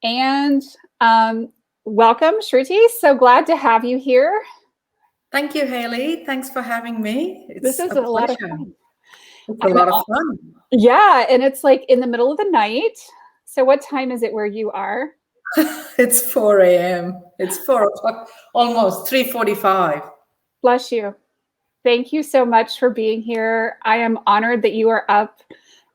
And welcome, Shruti. So glad to have you here. Thank you, Haley. Thanks for having me. This It's is a a lot of pleasure. fun. It's a lot of fun. Yeah, and it's like in the middle of the night. So what time is it where you are? It's 4 a.m. It's 4 o'clock, almost 3:45. Bless you. Thank you so much for being here. I am honored that you are up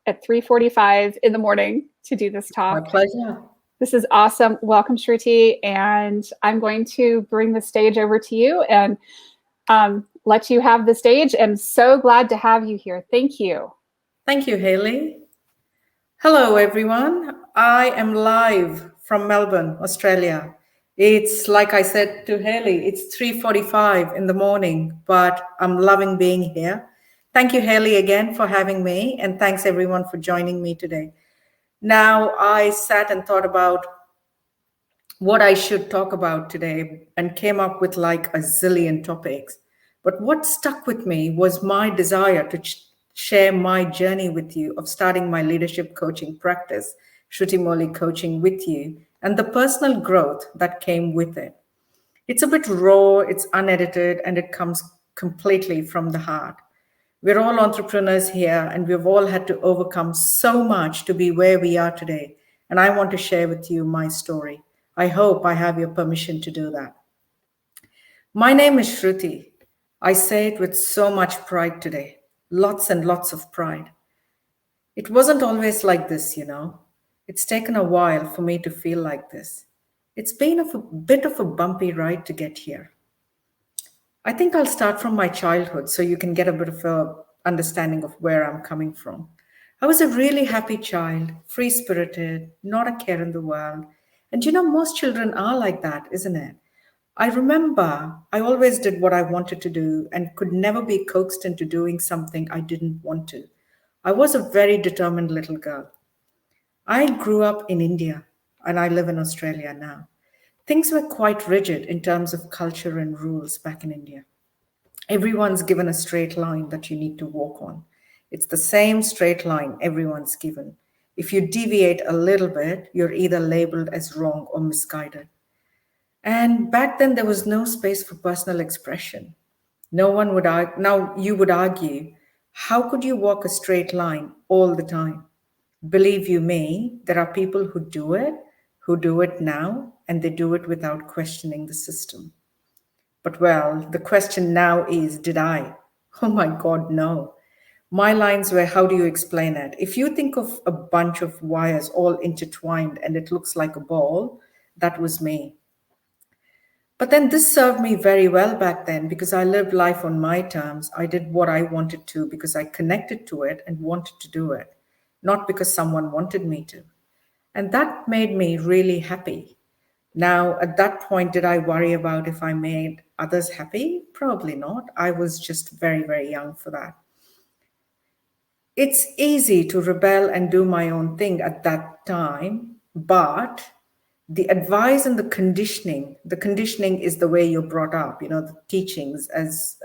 at 3:45 in the morning to do this My talk. pleasure. This is awesome. Welcome, Shruti. And I'm going to bring the stage over to you and let you have the stage. I'm so glad to have you here. Thank you. Thank you, Haley. Hello, everyone. I am live from Melbourne, Australia. It's like I said to Haley, it's 3:45 in the morning, but I'm loving being here. Thank you, Haley, again for having me, and thanks everyone for joining me today. Now, I sat and thought about what I should talk about today and came up with like a zillion topics. But what stuck with me was my desire to share my journey with you of starting my leadership coaching practice, Sruti Mouli coaching with you, and the personal growth that came with it. It's a bit raw, it's unedited, and it comes completely from the heart. We're all entrepreneurs here, and we've all had to overcome so much to be where we are today. And I want to share with you my story. I hope I have your permission to do that. My name is Shruti. I say it with so much pride today, lots and lots of pride. It wasn't always like this. It's taken a while for me to feel like this. It's been a bit of a bumpy ride to get here. I think I'll start from my childhood so you can get a bit of a understanding of where I'm coming from. I was a really happy child, free-spirited, not a care in the world. And most children are like that, isn't it? I remember I always did what I wanted to do and could never be coaxed into doing something I didn't want to. I was a very determined little girl. I grew up in India and I live in Australia now. Things were quite rigid in terms of culture and rules back in India. Everyone's given a straight line that you need to walk on. It's the same straight line everyone's given. If you deviate a little bit, you're either labeled as wrong or misguided. And back then, there was no space for personal expression. No one would argue. Now, you would argue, how could you walk a straight line all the time? Believe you me, there are people who do it now, and they do it without questioning the system. But well, the question now is, did I? Oh my God, no. My lines were, how do you explain it? If you think of a bunch of wires all intertwined and it looks like a ball, that was me. But then this served me very well back then because I lived life on my terms. I did what I wanted to because I connected to it and wanted to do it, not because someone wanted me to. And that made me really happy. Now, at that point, did I worry about if I made others happy? Probably not. I was just very, very young for that. It's easy to rebel and do my own thing at that time, but the advice and the conditioning is the way you're brought up, the teachings as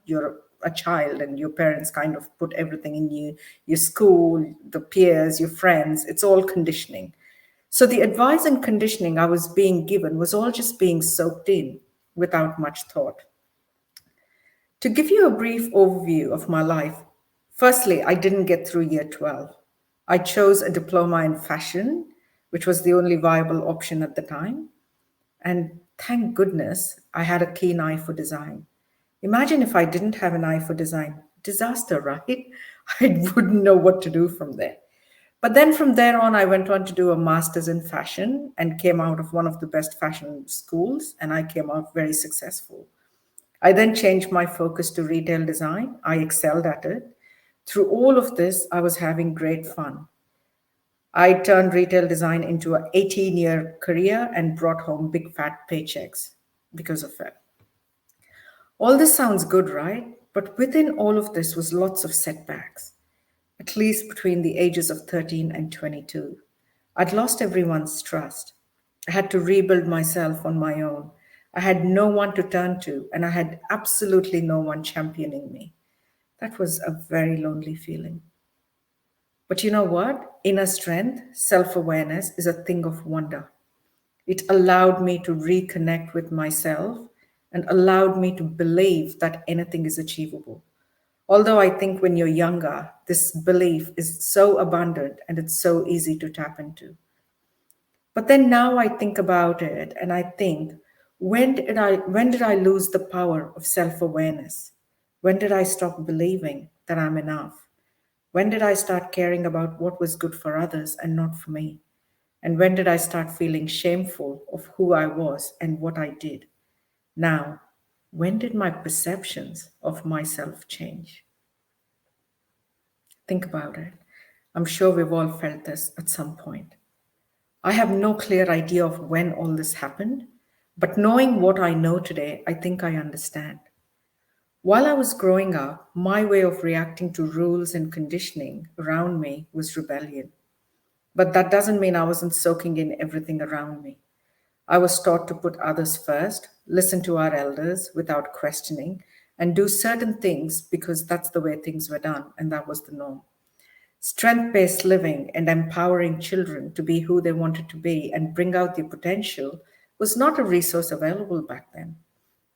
you're a child and your parents kind of put everything in you, your school, the peers, your friends, it's all conditioning. So the advice and conditioning I was being given was all just being soaked in without much thought. To give you a brief overview of my life, firstly, I didn't get through year 12. I chose a diploma in fashion, which was the only viable option at the time. And thank goodness I had a keen eye for design. Imagine if I didn't have an eye for design. Disaster, right? I wouldn't know what to do from there. But then from there on, I went on to do a master's in fashion and came out of one of the best fashion schools, and I came out very successful. I then changed my focus to retail design. I excelled at it. Through all of this, I was having great fun. I turned retail design into an 18-year career and brought home big fat paychecks because of it. All this sounds good, right? But within all of this was lots of setbacks, at least between the ages of 13 and 22. I'd lost everyone's trust. I had to rebuild myself on my own. I had no one to turn to, and I had absolutely no one championing me. That was a very lonely feeling. But you know what? Inner strength, self awareness is a thing of wonder. It allowed me to reconnect with myself and allowed me to believe that anything is achievable. Although I think when you're younger, this belief is so abundant and it's so easy to tap into. But then now I think about it and I think, when did I lose the power of self-awareness? When did I stop believing that I'm enough? When did I start caring about what was good for others and not for me? And when did I start feeling shameful of who I was and what I did? Now, when did my perceptions of myself change? Think about it. I'm sure we've all felt this at some point. I have no clear idea of when all this happened, but knowing what I know today, I think I understand. While I was growing up, my way of reacting to rules and conditioning around me was rebellion. But that doesn't mean I wasn't soaking in everything around me. I was taught to put others first, listen to our elders without questioning, and do certain things because that's the way things were done, and that was the norm. Strength based living and empowering children to be who they wanted to be and bring out their potential was not a resource available back then.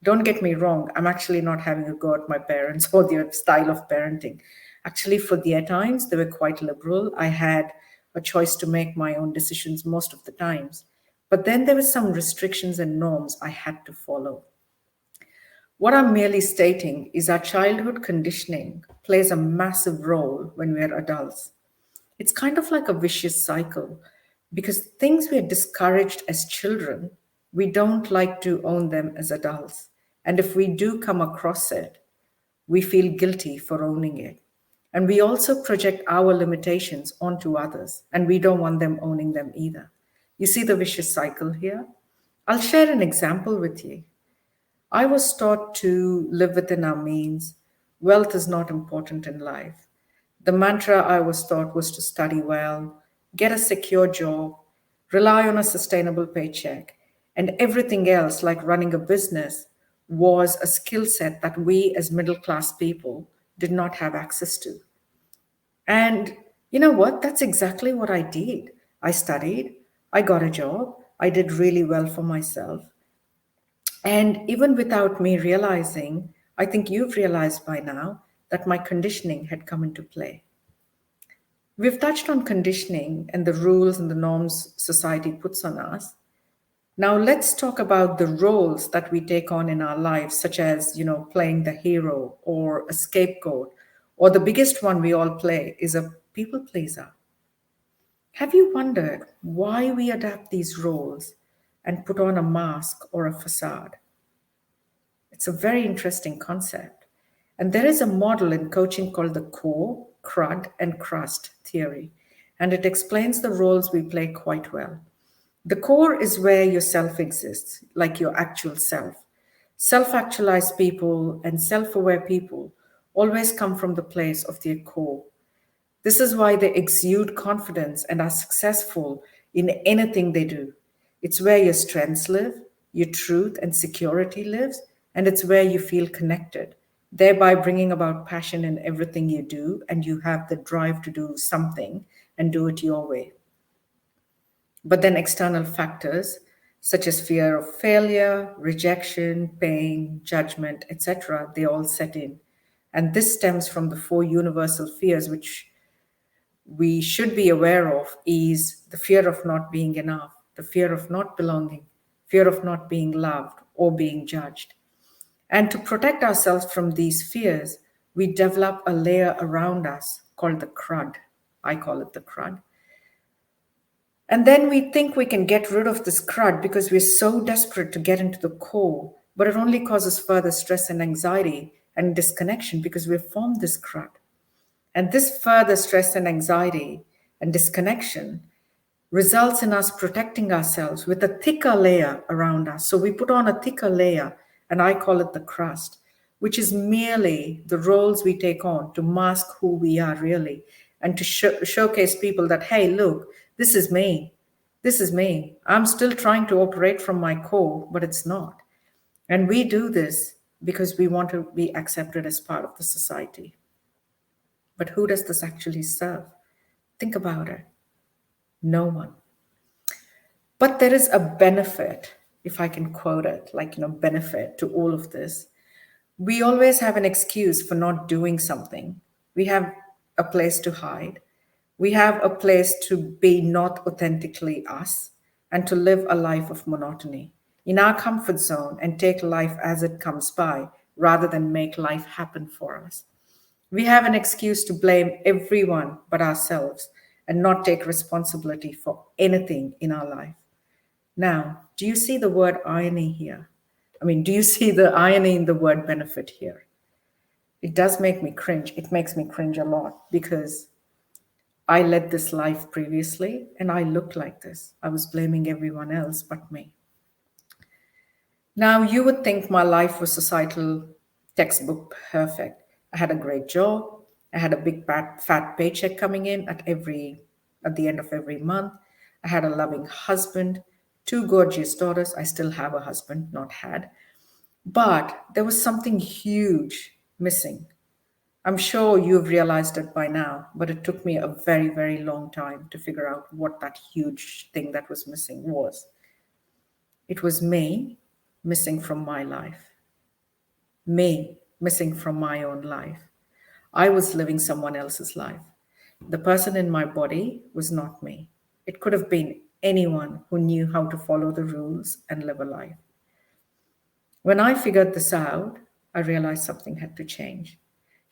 Don't get me wrong, I'm actually not having a go at my parents or their style of parenting. Actually, for their times, they were quite liberal. I had a choice to make my own decisions most of the times. But then there were some restrictions and norms I had to follow. What I'm merely stating is our childhood conditioning plays a massive role when we're adults. It's kind of like a vicious cycle because things we're discouraged as children, we don't like to own them as adults. And if we do come across it, we feel guilty for owning it. And we also project our limitations onto others, and we don't want them owning them either. You see the vicious cycle here? I'll share an example with you. I was taught to live within our means. Wealth is not important in life. The mantra I was taught was to study well, get a secure job, rely on a sustainable paycheck, and everything else, like running a business, was a skill set that we as middle class people did not have access to. And you know what? That's exactly what I did. I studied, I got a job, I did really well for myself. And even without me realizing, I think you've realized by now that my conditioning had come into play. We've touched on conditioning and the rules and the norms society puts on us. Now let's talk about the roles that we take on in our lives, such as, playing the hero or a scapegoat, or the biggest one we all play is a people pleaser. Have you wondered why we adapt these roles and put on a mask or a facade? It's a very interesting concept. And there is a model in coaching called the core, crud, and crust theory. And it explains the roles we play quite well. The core is where your self exists, like your actual self. Self actualized people and self aware people always come from the place of their core. This is why they exude confidence and are successful in anything they do. It's where your strengths live, your truth and security lives, and it's where you feel connected, thereby bringing about passion in everything you do, and you have the drive to do something and do it your way. But then external factors such as fear of failure, rejection, pain, judgment, etc., they all set in. And this stems from the four universal fears which we should be aware of is the fear of not being enough, the fear of not belonging, fear of not being loved or being judged. And to protect ourselves from these fears, we develop a layer around us called the crud. I call it the crud. And then we think we can get rid of this crud because we're so desperate to get into the core, but it only causes further stress and anxiety and disconnection because we've formed this crud. And this further stress and anxiety and disconnection results in us protecting ourselves with a thicker layer around us. So we put on a thicker layer, and I call it the crust, which is merely the roles we take on to mask who we are really and to showcase people that, hey, look, this is me. This is me. I'm still trying to operate from my core, but it's not. And we do this because we want to be accepted as part of the society. But who does this actually serve? Think about it. No one. But there is a benefit, if I can quote it, like, benefit to all of this. We always have an excuse for not doing something. We have a place to hide. We have a place to be not authentically us and to live a life of monotony in our comfort zone and take life as it comes by rather than make life happen for us. We have an excuse to blame everyone but ourselves and not take responsibility for anything in our life. Now, do you see the word irony here? I mean, do you see the irony in the word benefit here? It does make me cringe. It makes me cringe a lot because I led this life previously and I looked like this. I was blaming everyone else but me. Now, you would think my life was societal textbook perfect. I had a great job. I had a big fat paycheck coming in at the end of every month. I had a loving husband, two gorgeous daughters. I still have a husband, not had. But there was something huge missing. I'm sure you've realized it by now, but it took me a very, very long time to figure out what that huge thing that was missing was. It was me missing from my life, me missing from my own life. I was living someone else's life. The person in my body was not me. It could have been anyone who knew how to follow the rules and live a life. When I figured this out, I realized something had to change.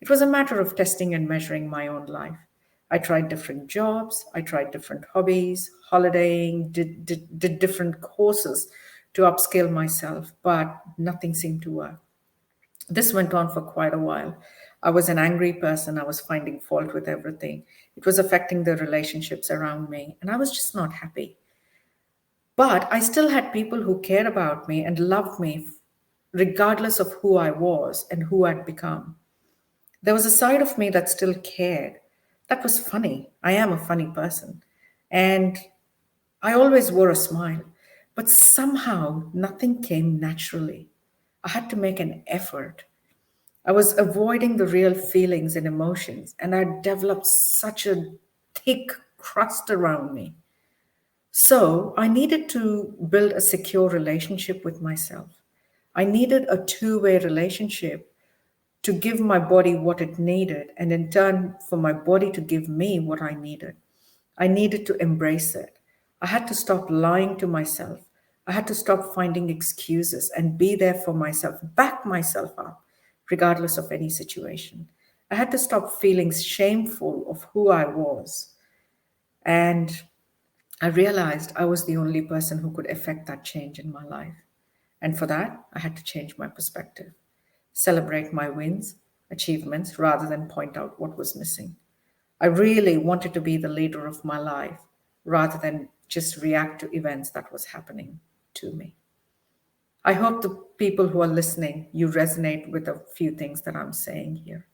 It was a matter of testing and measuring my own life. I tried different jobs, I tried different hobbies, holidaying, did different courses to upskill myself, but nothing seemed to work. This went on for quite a while. I was an angry person. I was finding fault with everything. It was affecting the relationships around me, and I was just not happy. But I still had people who cared about me and loved me, regardless of who I was and who I'd become. There was a side of me that still cared. That was funny. I am a funny person. And I always wore a smile. But somehow nothing came naturally. I had to make an effort. I was avoiding the real feelings and emotions, and I developed such a thick crust around me. So I needed to build a secure relationship with myself. I needed a two-way relationship to give my body what it needed, and in turn, for my body to give me what I needed. I needed to embrace it. I had to stop lying to myself. I had to stop finding excuses and be there for myself, back myself up, regardless of any situation. I had to stop feeling shameful of who I was. And I realized I was the only person who could effect that change in my life. And for that, I had to change my perspective, celebrate my wins, achievements, rather than point out what was missing. I really wanted to be the leader of my life rather than just react to events that was happening to me. I hope the people who are listening, you resonate with a few things that I'm saying here.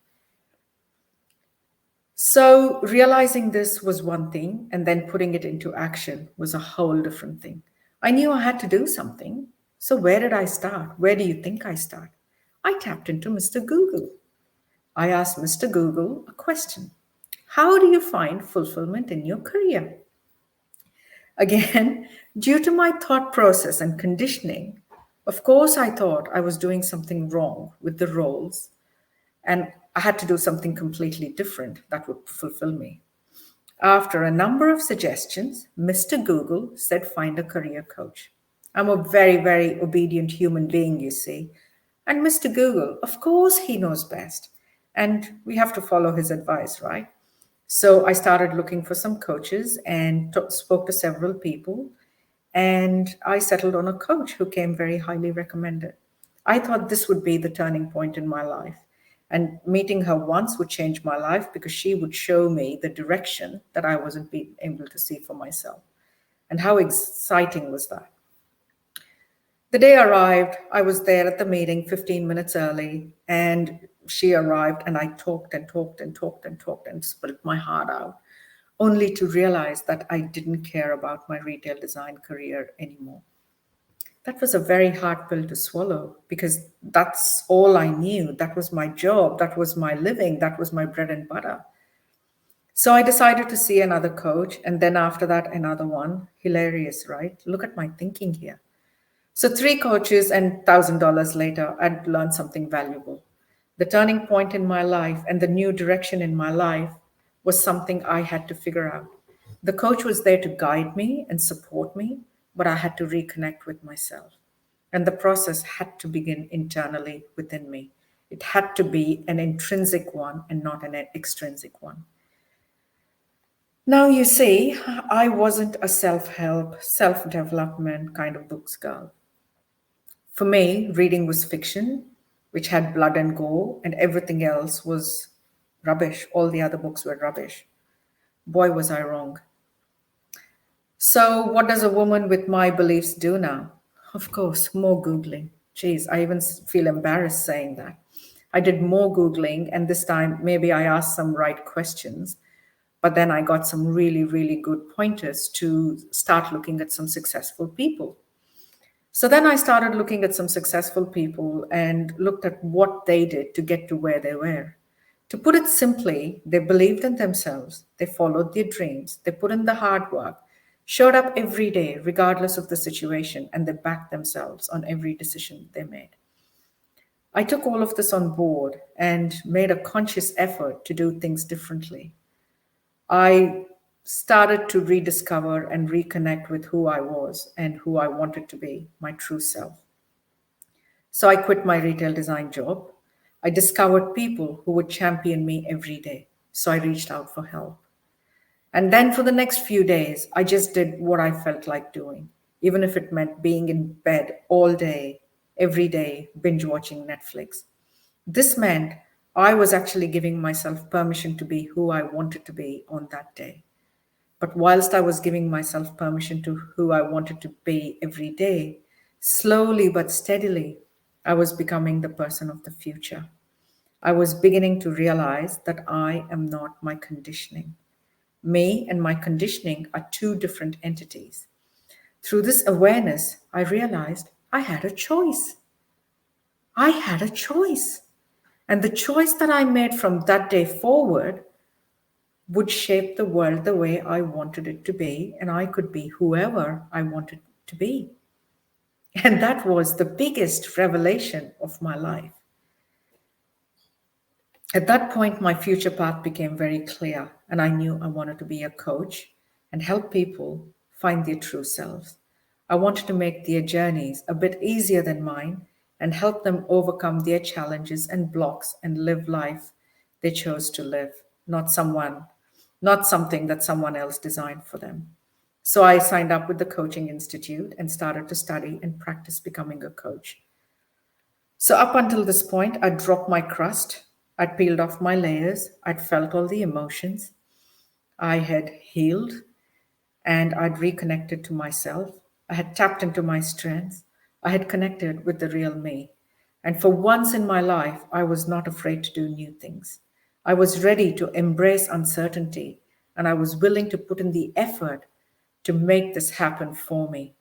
So realizing this was one thing, and then putting it into action was a whole different thing. I knew I had to do something. So where did I start? Where do you think I start? I tapped into Mr. Google. I asked Mr. Google a question. How do you find fulfillment in your career? Again, due to my thought process and conditioning, of course, I thought I was doing something wrong with the roles and I had to do something completely different that would fulfill me. After a number of suggestions, Mr. Google said find a career coach. I'm a very, very obedient human being, you see. And Mr. Google, of course, he knows best. And we have to follow his advice, right? So I started looking for some coaches and spoke to several people. And I settled on a coach who came very highly recommended. I thought this would be the turning point in my life. And meeting her once would change my life because she would show me the direction that I wasn't being able to see for myself. And how exciting was that? The day arrived, I was there at the meeting 15 minutes early, and she arrived, and I talked and talked and talked and talked and spilled my heart out, only to realize that I didn't care about my retail design career anymore. That was a very hard pill to swallow because that's all I knew. That was my job. That was my living. That was my bread and butter. So I decided to see another coach, and then after that, another one. Hilarious, right? Look at my thinking here. So, three coaches, and $1,000 later, I'd learned something valuable. The turning point in my life and the new direction in my life was something I had to figure out. The coach was there to guide me and support me, but I had to reconnect with myself. And the process had to begin internally within me. It had to be an intrinsic one and not an extrinsic one. Now, you see, I wasn't a self help, self development kind of books girl. For me, reading was fiction, which had blood and gore, and everything else was rubbish. All the other books were rubbish. Boy, was I wrong. So, what does a woman with my beliefs do now? Of course, more Googling. Geez, I even feel embarrassed saying that. I did more Googling, and this time maybe I asked some right questions, but then I got some really, really good pointers to start looking at some successful people. So then I started looking at some successful people and looked at what they did to get to where they were. To put it simply, they believed in themselves, they followed their dreams, they put in the hard work, showed up every day, regardless of the situation, and they backed themselves on every decision they made. I took all of this on board and made a conscious effort to do things differently. I started to rediscover and reconnect with who I was and who I wanted to be, my true self. So I quit my retail design job. I discovered people who would champion me every day. So I reached out for help. And then for the next few days, I just did what I felt like doing, even if it meant being in bed all day, every day, binge watching Netflix. This meant I was actually giving myself permission to be who I wanted to be on that day. But whilst I was giving myself permission to who I wanted to be every day, slowly but steadily, I was becoming the person of the future. I was beginning to realize that I am not my conditioning. Me and my conditioning are two different entities. Through this awareness, I realized I had a choice. I had a choice. And the choice that I made from that day forward would shape the world the way I wanted it to be, and I could be whoever I wanted to be. And that was the biggest revelation of my life. At that point, my future path became very clear, and I knew I wanted to be a coach and help people find their true selves. I wanted to make their journeys a bit easier than mine and help them overcome their challenges and blocks and live life they chose to live, not something that someone else designed for them. So I signed up with the Coaching Institute and started to study and practice becoming a coach. So, up until this point, I'd dropped my crust, I'd peeled off my layers, I'd felt all the emotions, I had healed, and I'd reconnected to myself. I had tapped into my strengths, I had connected with the real me. And for once in my life, I was not afraid to do new things. I was ready to embrace uncertainty, and I was willing to put in the effort to make this happen for me.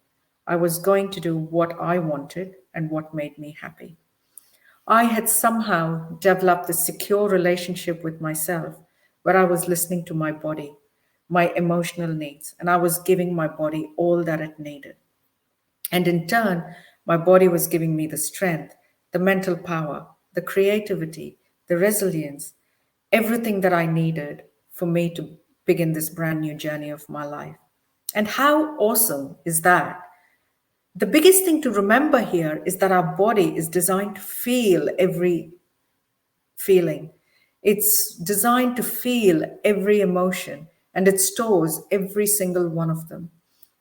I was going to do what I wanted and what made me happy. I had somehow developed this secure relationship with myself where I was listening to my body, my emotional needs, and I was giving my body all that it needed. And in turn, my body was giving me the strength, the mental power, the creativity, the resilience, everything that I needed for me to begin this brand new journey of my life. And how awesome is that? The biggest thing to remember here is that our body is designed to feel every feeling. It's designed to feel every emotion and it stores every single one of them.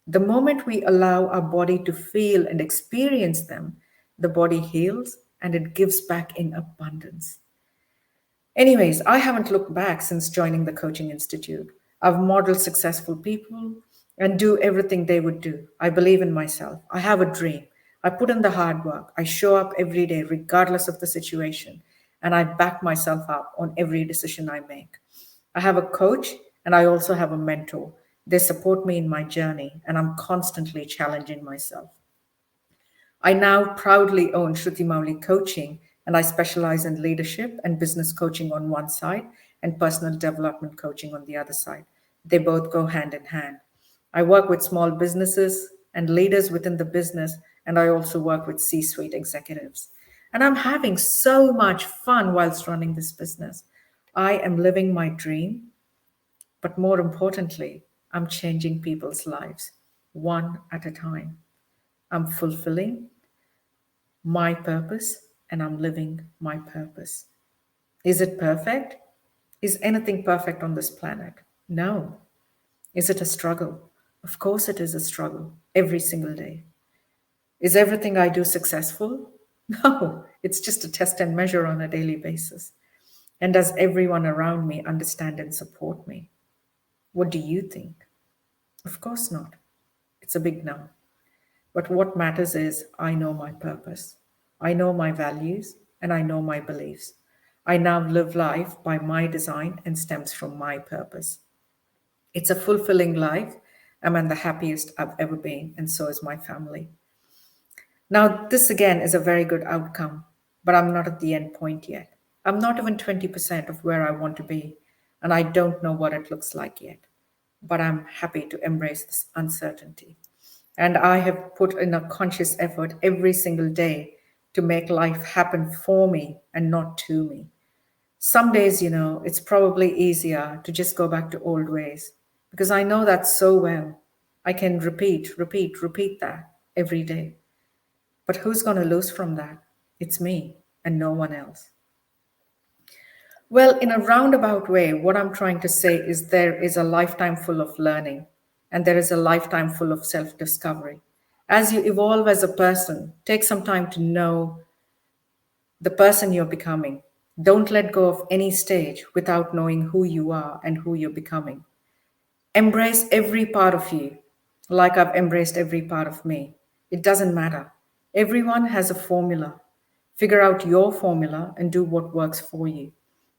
The moment we allow our body to feel and experience them, the body heals and it gives back in abundance. Anyways, I haven't looked back since joining the Coaching Institute. I've modeled successful people and do everything they would do. I believe in myself. I have a dream. I put in the hard work. I show up every day, regardless of the situation, and I back myself up on every decision I make. I have a coach and I also have a mentor. They support me in my journey, and I'm constantly challenging myself. I now proudly own Sruti Mouli Coaching, and I specialize in leadership and business coaching on one side and personal development coaching on the other side. They both go hand in hand. I work with small businesses and leaders within the business, and I also work with C-suite executives. And I'm having so much fun whilst running this business. I am living my dream, but more importantly, I'm changing people's lives one at a time. I'm fulfilling my purpose and I'm living my purpose. Is it perfect? Is anything perfect on this planet? No. Is it a struggle? Of course, it is a struggle every single day. Is everything I do successful? No, it's just a test and measure on a daily basis. And does everyone around me understand and support me? What do you think? Of course not. It's a big no. But what matters is I know my purpose. I know my values and I know my beliefs. I now live life by my design and stems from my purpose. It's a fulfilling life. I'm the happiest I've ever been, and so is my family. Now, this again is a very good outcome, but I'm not at the end point yet. I'm not even 20% of where I want to be, and I don't know what it looks like yet. But I'm happy to embrace this uncertainty. And I have put in a conscious effort every single day to make life happen for me and not to me. Some days, it's probably easier to just go back to old ways because I know that so well. I can repeat that every day. But who's going to lose from that? It's me and no one else. Well, in a roundabout way, what I'm trying to say is there is a lifetime full of learning and there is a lifetime full of self-discovery. As you evolve as a person, take some time to know the person you're becoming. Don't let go of any stage without knowing who you are and who you're becoming. Embrace every part of you like I've embraced every part of me. It doesn't matter. Everyone has a formula. Figure out your formula and do what works for you.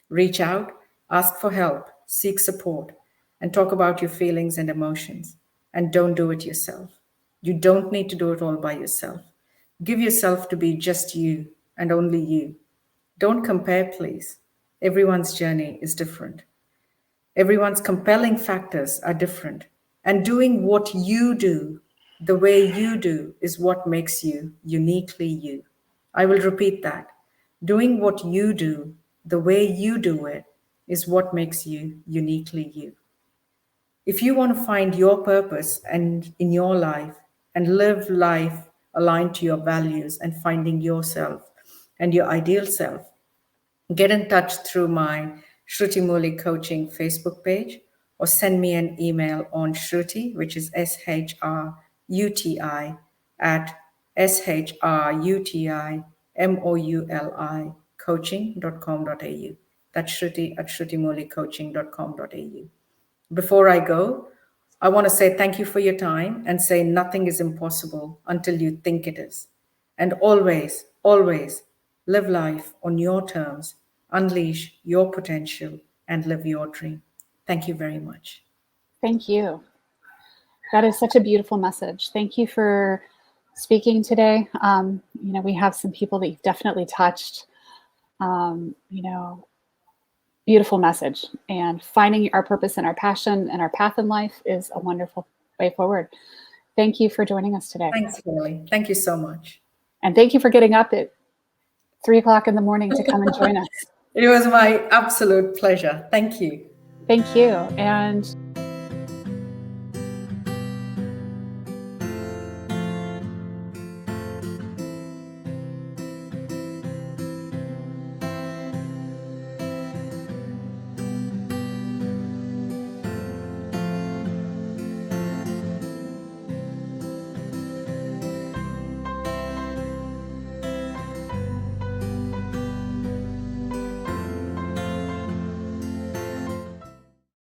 Reach out, ask for help, seek support, and talk about your feelings and emotions. And don't do it yourself. You don't need to do it all by yourself. Give yourself to be just you and only you. Don't compare, please. Everyone's journey is different. Everyone's compelling factors are different. And doing what you do, the way you do, is what makes you uniquely you. I will repeat that. Doing what you do, the way you do it, is what makes you uniquely you. If you want to find your purpose and in your life and live life aligned to your values and finding yourself and your ideal self, get in touch through my Sruti Mouli coaching Facebook page or send me an email on Shruti, which is SHRUTI at SHRUTIMOULI coaching.com.au. That's Shruti at shrutimoulicoaching.com.au. Before I go, I want to say thank you for your time and say nothing is impossible until you think it is. And always, always live life on your terms, unleash your potential, and live your dream. Thank you very much. Thank you. That is such a beautiful message. Thank you for speaking today. We have some people that you've definitely touched. Beautiful message. And finding our purpose and our passion and our path in life is a wonderful way forward. Thank you for joining us today. Thanks, Molly. Thank you so much. And thank you for getting up at 3 o'clock in the morning to come and join us. It was my absolute pleasure. Thank you. Thank you. And